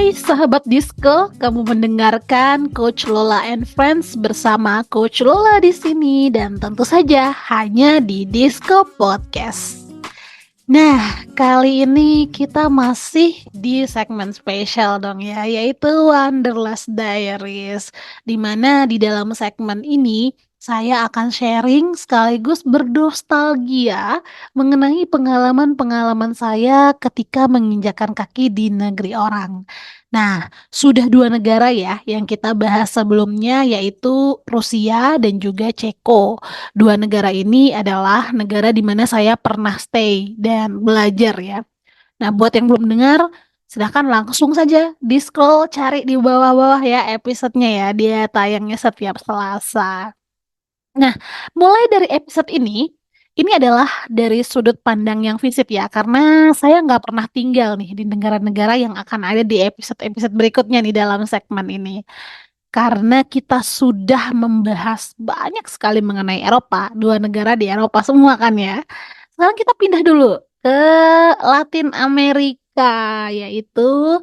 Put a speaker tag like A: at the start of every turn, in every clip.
A: Hai sahabat Disco, kamu mendengarkan Coach Lola and Friends bersama Coach Lola di sini dan tentu saja hanya di Disco Podcast. Nah, kali ini kita masih di segmen spesial dong ya, yaitu Wanderlust Diaries. Dimana di dalam segmen ini saya akan sharing sekaligus bernostalgia mengenai pengalaman-pengalaman saya ketika menginjakan kaki di negeri orang. Nah, sudah 2 negara ya yang kita bahas sebelumnya, yaitu Rusia dan juga Ceko. 2 negara ini adalah negara di mana saya pernah stay dan belajar ya. Nah, buat yang belum dengar, silahkan langsung saja di-scroll cari di bawah-bawah ya episodenya ya. Dia tayangnya setiap Selasa. Nah, mulai dari episode ini adalah dari sudut pandang yang visit ya, karena saya nggak pernah tinggal nih di negara-negara yang akan ada di episode-episode berikutnya nih dalam segmen ini. Karena kita sudah membahas banyak sekali mengenai Eropa, 2 negara di Eropa semua kan ya. Sekarang kita pindah dulu ke Latin Amerika, yaitu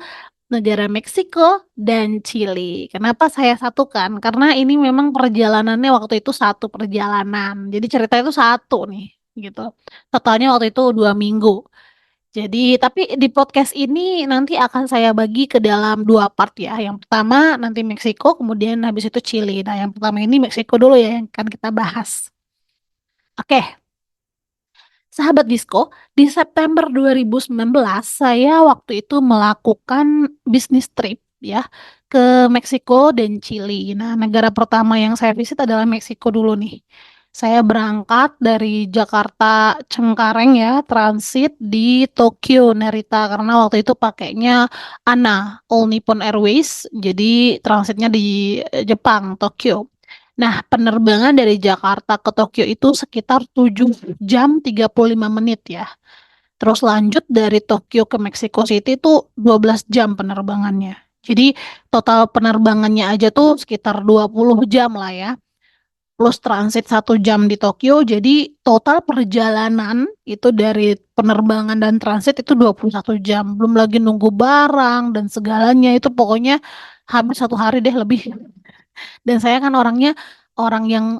A: negara Meksiko dan Chili. Kenapa saya satukan? Karena ini memang perjalanannya waktu itu satu perjalanan. Jadi cerita itu satu nih, gitu. Totalnya waktu itu 2 minggu. Jadi, tapi di podcast ini nanti akan saya bagi ke dalam 2 part ya. Yang pertama nanti Meksiko, kemudian habis itu Chili. Nah, yang pertama ini Meksiko dulu ya yang akan kita bahas. Oke, sahabat Disco, di September 2019 saya waktu itu melakukan bisnis trip ya ke Meksiko dan Chili. Nah, negara pertama yang saya visit adalah Meksiko dulu nih. Saya berangkat dari Jakarta Cengkareng ya, transit di Tokyo Narita karena waktu itu pakainya ANA, All Nippon Airways, jadi transitnya di Jepang, Tokyo. Nah, penerbangan dari Jakarta ke Tokyo itu sekitar 7 jam 35 menit ya. Terus lanjut dari Tokyo ke Mexico City itu 12 jam penerbangannya. Jadi total penerbangannya aja tuh sekitar 20 jam lah ya. Plus transit 1 jam di Tokyo. Jadi total perjalanan itu dari penerbangan dan transit itu 21 jam. Belum lagi nunggu barang dan segalanya. Itu pokoknya habis 1 hari deh lebih. Dan saya kan orangnya orang yang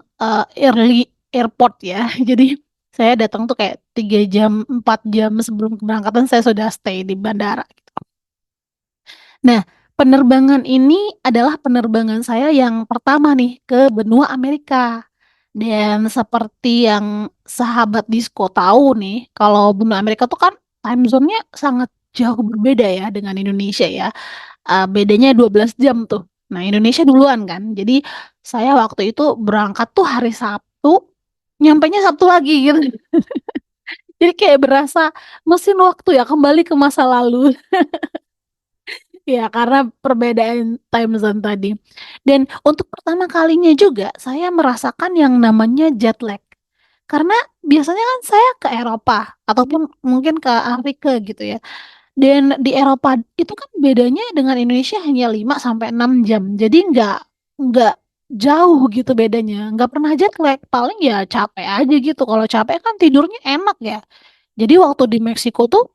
A: early airport ya. Jadi saya datang tuh kayak 3 jam, 4 jam sebelum keberangkatan saya sudah stay di bandara gitu. Nah, penerbangan ini adalah penerbangan saya yang pertama nih ke benua Amerika. Dan seperti yang sahabat Disco tahu nih, kalau benua Amerika tuh kan time zone-nya sangat jauh berbeda ya dengan Indonesia ya. Bedanya 12 jam tuh. Nah, Indonesia duluan kan. Jadi saya waktu itu berangkat tuh hari Sabtu, nyampainya Sabtu lagi gitu. Jadi kayak berasa mesin waktu ya kembali ke masa lalu. Ya, karena perbedaan time zone tadi. Dan untuk pertama kalinya juga saya merasakan yang namanya jet lag. Karena biasanya kan saya ke Eropa ataupun mungkin ke Afrika gitu ya. Dan di Eropa itu kan bedanya dengan Indonesia hanya 5 sampai 6 jam. Jadi nggak jauh gitu bedanya. Nggak pernah jet lag, paling ya capek aja gitu. Kalau capek kan tidurnya enak ya. Jadi waktu di Meksiko tuh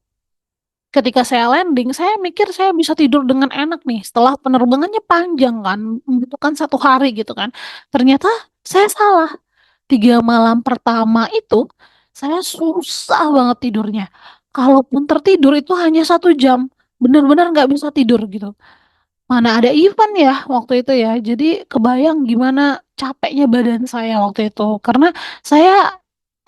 A: ketika saya landing, saya mikir saya bisa tidur dengan enak nih. Setelah penerbangannya panjang kan, membutuhkan 1 hari gitu kan. Ternyata saya salah. 3 malam pertama itu saya susah banget tidurnya. Kalaupun tertidur itu hanya 1 jam. Benar-benar nggak bisa tidur gitu. Mana ada event ya waktu itu ya. Jadi kebayang gimana capeknya badan saya waktu itu. Karena saya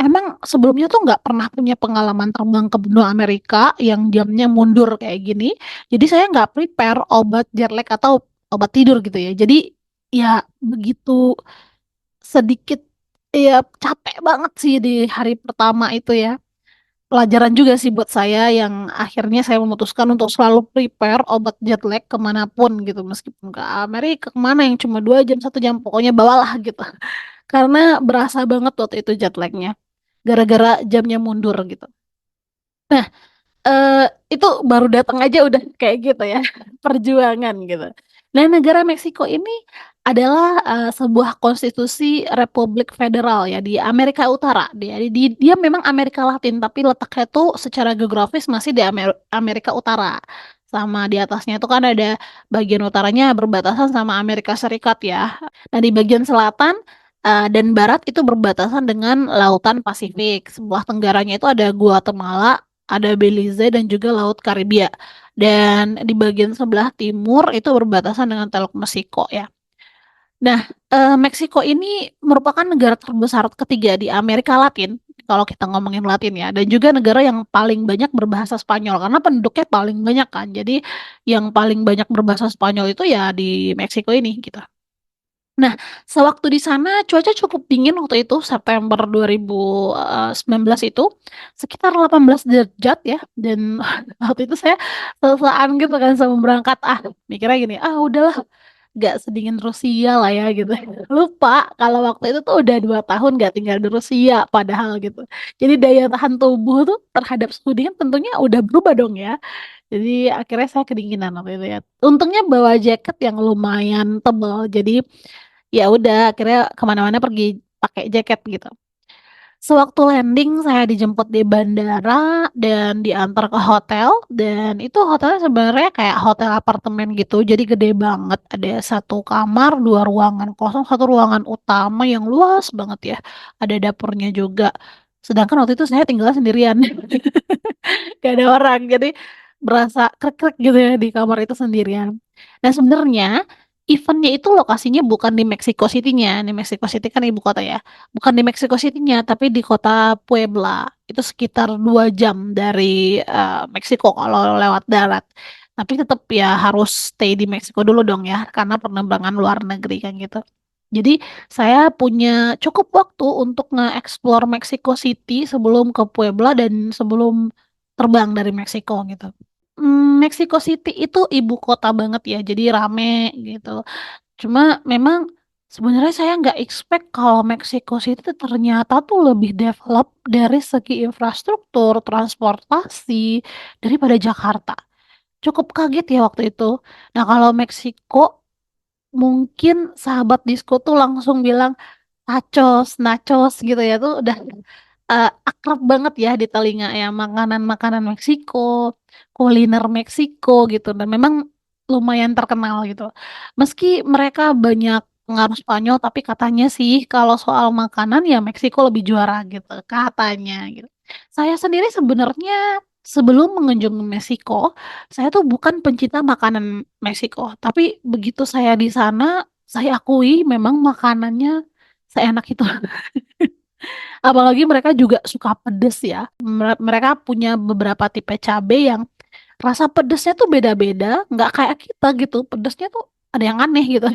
A: emang sebelumnya tuh nggak pernah punya pengalaman terbang ke benua Amerika yang jamnya mundur kayak gini. Jadi saya nggak prepare obat jet lag atau obat tidur gitu ya. Jadi ya begitu sedikit ya capek banget sih di hari pertama itu ya. Pelajaran juga sih buat saya yang akhirnya saya memutuskan untuk selalu prepare obat jet lag kemanapun gitu. Meskipun ke Amerika kemana yang cuma 2 jam 1 jam pokoknya bawalah gitu. Karena berasa banget waktu itu jet lagnya. Gara-gara jamnya mundur gitu. Nah, eh, itu baru datang aja udah kayak gitu ya, perjuangan gitu. Nah, negara Meksiko ini adalah sebuah konstitusi Republik Federal ya di Amerika Utara. Dia memang Amerika Latin, tapi letaknya tuh secara geografis masih di Amerika Utara. sama di atasnya itu kan ada bagian utaranya berbatasan sama Amerika Serikat ya. Nah, di bagian selatan dan barat itu berbatasan dengan Lautan Pasifik. Sebelah tenggaranya itu ada Guatemala, ada Belize dan juga Laut Karibia. Dan di bagian sebelah timur itu berbatasan dengan Teluk Meksiko ya. Nah, Meksiko ini merupakan negara terbesar ketiga di Amerika Latin, kalau kita ngomongin Latin ya, dan juga negara yang paling banyak berbahasa Spanyol karena penduduknya paling banyak kan. Jadi yang paling banyak berbahasa Spanyol itu ya di Meksiko ini gitu. Nah, sewaktu di sana cuaca cukup dingin waktu itu September 2019 itu sekitar 18 derajat ya, dan waktu itu saya selesaan gitu kan sama berangkat, mikirnya gini, udahlah gak sedingin Rusia lah ya gitu. Lupa kalau waktu itu tuh udah 2 tahun gak tinggal di Rusia padahal gitu. Jadi daya tahan tubuh tuh terhadap suhu dingin tentunya udah berubah dong ya. Jadi akhirnya saya kedinginan waktu itu ya. Untungnya bawa jaket yang lumayan tebal. Jadi ya udah akhirnya kemana-mana pergi pakai jaket gitu. Sewaktu landing saya dijemput di bandara dan diantar ke hotel, dan itu hotelnya sebenarnya kayak hotel apartemen gitu, jadi gede banget, ada satu kamar, dua ruangan kosong, satu ruangan utama yang luas banget ya, ada dapurnya juga. Sedangkan waktu itu saya tinggal sendirian. Gak ada orang, jadi berasa krek-krek gitu ya di kamar itu sendirian. Nah, sebenarnya eventnya itu lokasinya bukan di Mexico City-nya. Di Mexico City kan ibu kota ya, bukan di Mexico City-nya tapi di kota Puebla. Itu sekitar 2 jam dari Meksiko kalau lewat darat. Tapi tetap ya harus stay di Meksiko dulu dong ya, karena penerbangan luar negeri kan gitu. Jadi saya punya cukup waktu untuk nge-explore Mexico City sebelum ke Puebla dan sebelum terbang dari Meksiko gitu. Mexico City itu ibu kota banget ya, jadi rame gitu. Cuma memang sebenarnya saya nggak expect kalau Mexico City tuh ternyata tuh lebih develop dari segi infrastruktur, transportasi daripada Jakarta. Cukup kaget ya waktu itu. Nah, kalau Meksiko mungkin sahabat disco tuh langsung bilang tacos, nachos gitu ya tuh udah akrab banget ya di telinga ya, makanan-makanan Meksiko, kuliner Meksiko gitu, dan memang lumayan terkenal gitu. Meski mereka banyak pengaruh Spanyol, tapi katanya sih kalau soal makanan ya Meksiko lebih juara gitu katanya gitu. Saya sendiri sebenarnya sebelum mengunjungi Meksiko, saya tuh bukan pencinta makanan Meksiko, tapi begitu saya di sana, saya akui memang makanannya seenak itu. Apalagi mereka juga suka pedes ya. Mereka punya beberapa tipe cabai yang rasa pedesnya tuh beda-beda, nggak kayak kita gitu. Pedesnya tuh ada yang aneh gitu.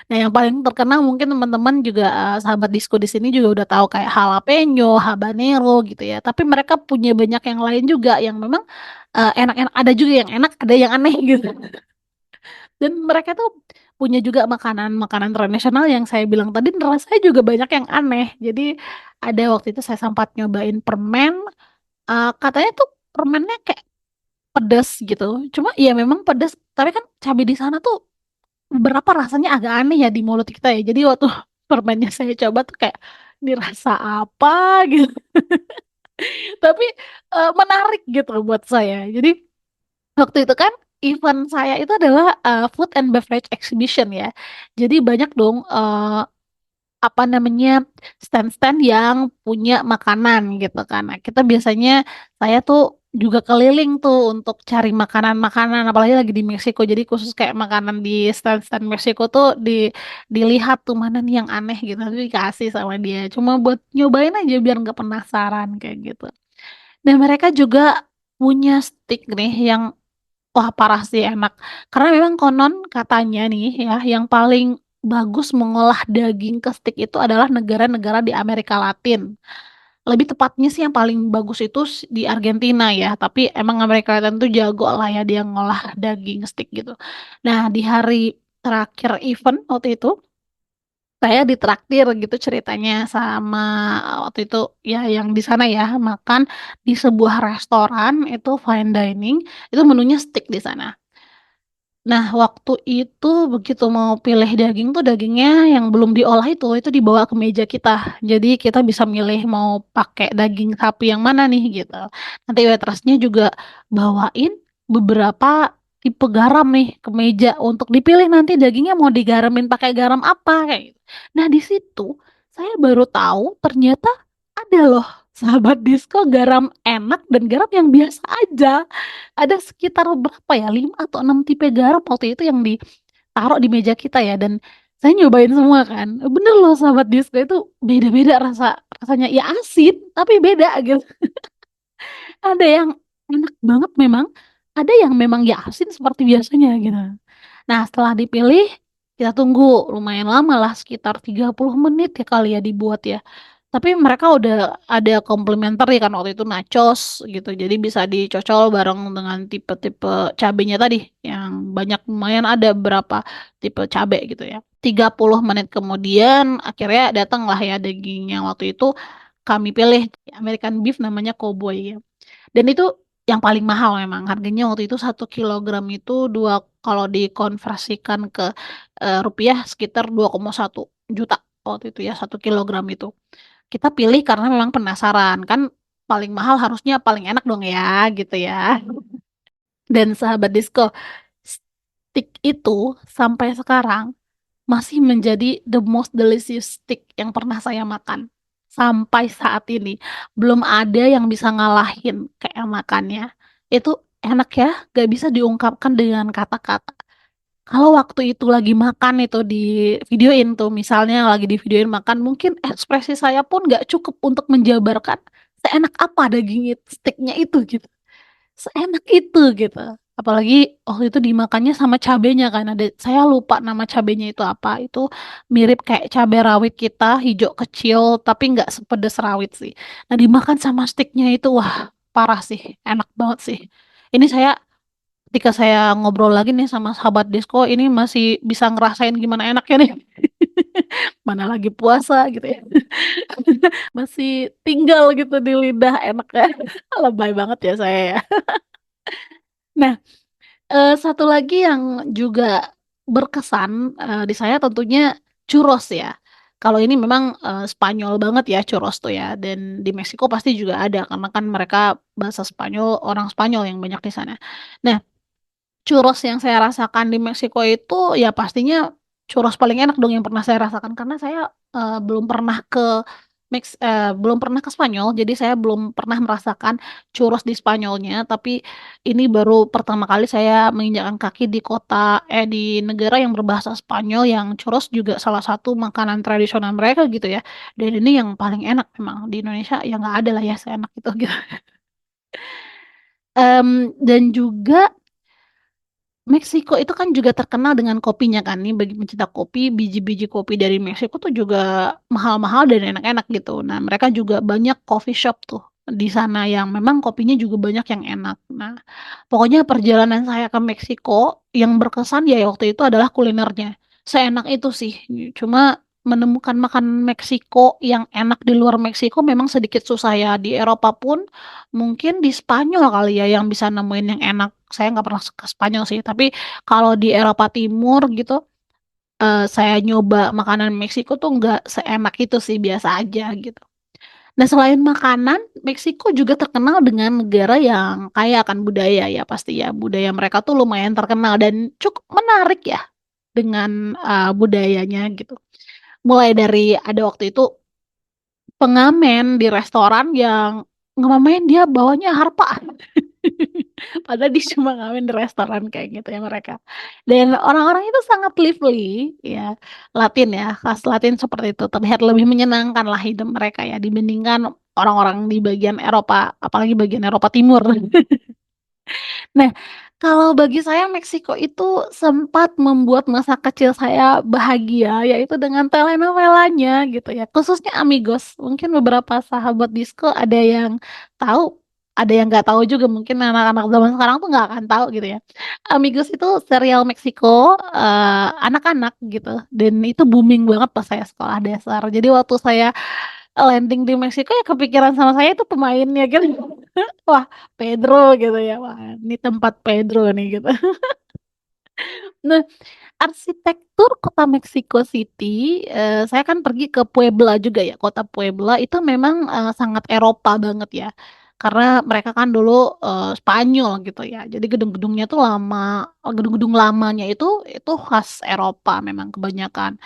A: Nah, yang paling terkenal mungkin teman-teman juga sahabat disco di sini juga udah tahu kayak jalapeno, habanero gitu ya. Tapi mereka punya banyak yang lain juga yang memang enak-enak. Ada juga yang enak, ada yang aneh gitu. Dan mereka tuh punya juga makanan-makanan tradisional yang saya bilang tadi rasanya juga banyak yang aneh. Jadi ada waktu itu saya sempat nyobain permen, katanya tuh permennya kayak pedas gitu. Cuma ya memang pedas, tapi kan cabai di sana tuh beberapa rasanya agak aneh ya di mulut kita ya. Jadi waktu permennya saya coba tuh kayak dirasa apa gitu. Tapi menarik gitu buat saya. Jadi waktu itu kan event saya itu adalah food and beverage exhibition ya. Jadi banyak dong apa namanya stand-stand yang punya makanan gitu kan. Nah, kita biasanya saya tuh juga keliling tuh untuk cari makanan-makanan apalagi lagi di Meksiko. Jadi khusus kayak makanan di stand-stand Meksiko tuh dilihat tuh mana nih yang aneh gitu. Nanti dikasih sama dia. Cuma buat nyobain aja biar nggak penasaran kayak gitu. Dan mereka juga punya stick nih yang wah parah sih enak. Karena memang konon katanya nih ya, yang paling bagus mengolah daging ke steak itu adalah negara-negara di Amerika Latin. Lebih tepatnya sih yang paling bagus itu di Argentina ya. Tapi emang Amerika Latin tuh jago lah ya dia ngolah daging steak gitu. Nah, di hari terakhir event waktu itu saya ditraktir gitu ceritanya sama waktu itu ya yang di sana ya makan di sebuah restoran itu fine dining, itu menunya steak di sana. Nah, waktu itu begitu mau pilih daging tuh dagingnya yang belum diolah itu dibawa ke meja kita. Jadi kita bisa milih mau pakai daging sapi yang mana nih gitu. Nanti waitressnya juga bawain. beberapa tipe garam nih ke meja untuk dipilih nanti dagingnya mau digaramin pakai garam apa kayak gitu. Nah, di situ saya baru tahu ternyata ada loh sahabat disko garam enak dan garam yang biasa aja. Ada sekitar berapa ya? 5 atau 6 tipe garam waktu itu yang ditaruh di meja kita ya, dan saya nyobain semua kan. Bener loh sahabat disko itu beda-beda rasanya, ya asin tapi beda gitu. Ada yang enak banget memang, ada yang memang ya asin seperti biasanya gitu. Nah, setelah dipilih, kita tunggu lumayan lama lah, sekitar 30 menit ya kali ya dibuat ya. Tapi mereka udah ada komplementer kan waktu itu nachos gitu. Jadi bisa dicocol bareng dengan tipe-tipe cabenya tadi yang banyak, lumayan ada berapa tipe cabe gitu ya. 30 menit kemudian akhirnya datang lah ya daging yang waktu itu kami pilih, American beef namanya cowboy ya. Dan itu yang paling mahal memang. Harganya waktu itu 1 kilogram itu kalau dikonversikan ke rupiah sekitar 2,1 juta waktu itu ya 1 kilogram itu. Kita pilih karena memang penasaran kan, paling mahal harusnya paling enak dong ya gitu ya. Dan sahabat Disko, stick itu sampai sekarang masih menjadi the most delicious steak yang pernah saya makan. Sampai saat ini belum ada yang bisa ngalahin keenakannya. Itu enak ya, gak bisa diungkapkan dengan kata-kata. Kalau waktu itu lagi makan itu di videoin tuh, misalnya lagi di videoin makan, mungkin ekspresi saya pun gak cukup untuk menjabarkan seenak apa daging itu, steaknya itu gitu. Seenak itu gitu. Apalagi waktu itu dimakannya sama cabenya kan, ada, saya lupa nama cabenya itu apa. Itu mirip kayak cabai rawit kita, hijau kecil tapi nggak sepedes rawit sih. Nah, dimakan sama steaknya itu wah, parah sih, enak banget sih. Ini saya ketika saya ngobrol lagi nih sama sahabat Disko ini masih bisa ngerasain gimana enaknya nih. Mana lagi puasa gitu ya. Masih tinggal gitu di lidah enaknya. Lebay banget ya saya ya. Nah, satu lagi yang juga berkesan di saya tentunya churros ya. Kalau ini memang Spanyol banget ya churros tuh ya, dan di Meksiko pasti juga ada karena kan mereka bahasa Spanyol, orang Spanyol yang banyak di sana. Nah, churros yang saya rasakan di Meksiko itu ya pastinya churros paling enak dong yang pernah saya rasakan, karena saya belum pernah ke belum pernah ke Spanyol, jadi saya belum pernah merasakan churros di Spanyolnya, tapi ini baru pertama kali saya menginjakkan kaki di di negara yang berbahasa Spanyol yang churros juga salah satu makanan tradisional mereka gitu ya. Dan ini yang paling enak memang di Indonesia ya nggak ada lah ya seenak itu gitu. Dan juga Meksiko itu kan juga terkenal dengan kopinya kan nih, bagi pencinta kopi, biji-biji kopi dari Meksiko tuh juga mahal-mahal dan enak-enak gitu. Nah, mereka juga banyak coffee shop tuh di sana yang memang kopinya juga banyak yang enak. Nah, pokoknya perjalanan saya ke Meksiko yang berkesan ya waktu itu adalah kulinernya. Seenak itu sih. Cuma menemukan makanan Meksiko yang enak di luar Meksiko memang sedikit susah ya. Di Eropa pun mungkin di Spanyol kali ya yang bisa nemuin yang enak. Saya nggak pernah ke Spanyol sih, tapi kalau di Eropa Timur gitu, saya nyoba makanan Meksiko tuh nggak seenak itu sih, biasa aja gitu. Nah, selain makanan, Meksiko juga terkenal dengan negara yang kaya akan budaya ya pasti ya. Budaya mereka tuh lumayan terkenal dan cukup menarik ya dengan budayanya gitu. Mulai dari ada waktu itu pengamen di restoran yang ngemamen dia bawanya harpa. Padahal dia cuma ngamen di restoran kayak gitu ya mereka. Dan orang-orang itu sangat lively ya. Latin ya, khas Latin seperti itu. Terlihat lebih menyenangkan lah hidup mereka ya dibandingkan orang-orang di bagian Eropa, apalagi bagian Eropa Timur. Nah, kalau bagi saya Meksiko itu sempat membuat masa kecil saya bahagia, yaitu dengan telenovelanya gitu ya, khususnya Amigos. Mungkin beberapa sahabat disco ada yang tahu, ada yang nggak tahu juga. Mungkin anak-anak zaman sekarang tuh nggak akan tahu gitu ya. Amigos itu serial Meksiko anak-anak gitu, dan itu booming banget pas saya sekolah dasar. Jadi waktu saya landing di Meksiko ya kepikiran sama saya itu pemainnya gitu. Wah, Pedro gitu ya. Wah, ini tempat Pedro nih gitu. Nah, arsitektur kota Mexico City, saya kan pergi ke Puebla juga ya. Kota Puebla itu memang sangat Eropa banget ya. karena mereka kan dulu, Spanyol gitu ya. Jadi gedung-gedungnya tuh gedung-gedung lamanya itu khas Eropa memang kebanyakan.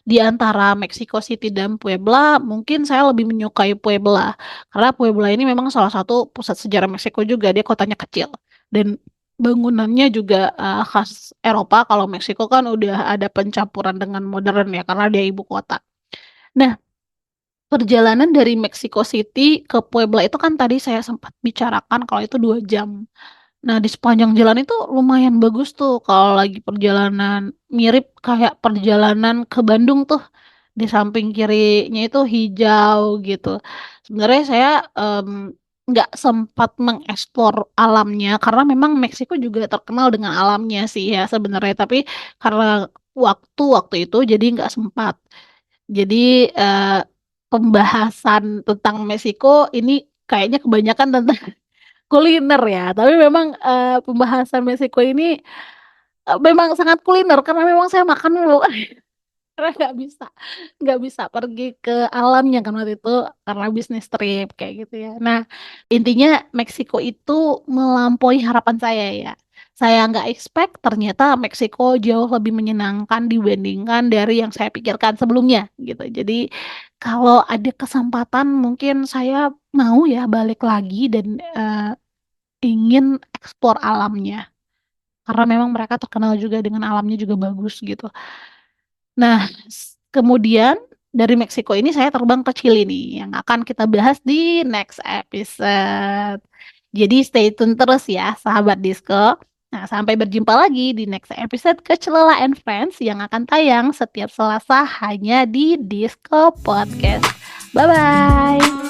A: Di antara Mexico City dan Puebla, mungkin saya lebih menyukai Puebla. Karena Puebla ini memang salah satu pusat sejarah Meksiko juga, dia kotanya kecil. Dan bangunannya juga khas Eropa, kalau Meksiko kan udah ada pencampuran dengan modern ya, karena dia ibu kota. Nah, perjalanan dari Mexico City ke Puebla itu kan tadi saya sempat bicarakan kalau itu 2 jam. Nah, di sepanjang jalan itu lumayan bagus tuh kalau lagi perjalanan, mirip kayak perjalanan ke Bandung tuh. Di samping kirinya itu hijau gitu. Sebenarnya saya nggak sempat mengeksplor alamnya karena memang Meksiko juga terkenal dengan alamnya sih ya sebenarnya. Tapi karena waktu itu jadi nggak sempat. Jadi eh, pembahasan tentang Meksiko ini kayaknya kebanyakan tentang kuliner ya. Tapi memang pembahasan Meksiko ini memang sangat kuliner karena memang saya makan mulu. Karena nggak bisa pergi ke alamnya kan waktu itu karena bisnis trip kayak gitu ya. Nah, intinya Meksiko itu melampaui harapan saya ya. Saya nggak expect ternyata Meksiko jauh lebih menyenangkan dibandingkan dari yang saya pikirkan sebelumnya gitu. Jadi kalau ada kesempatan mungkin saya mau ya balik lagi dan ingin eksplor alamnya. Karena memang mereka terkenal juga dengan alamnya juga bagus gitu. Nah, kemudian dari Meksiko ini saya terbang ke Chili nih, yang akan kita bahas di next episode. Jadi stay tune terus ya, sahabat Disco. Nah, sampai berjumpa lagi di next episode Kecelela and Friends yang akan tayang setiap Selasa hanya di Disco Podcast. Bye-bye!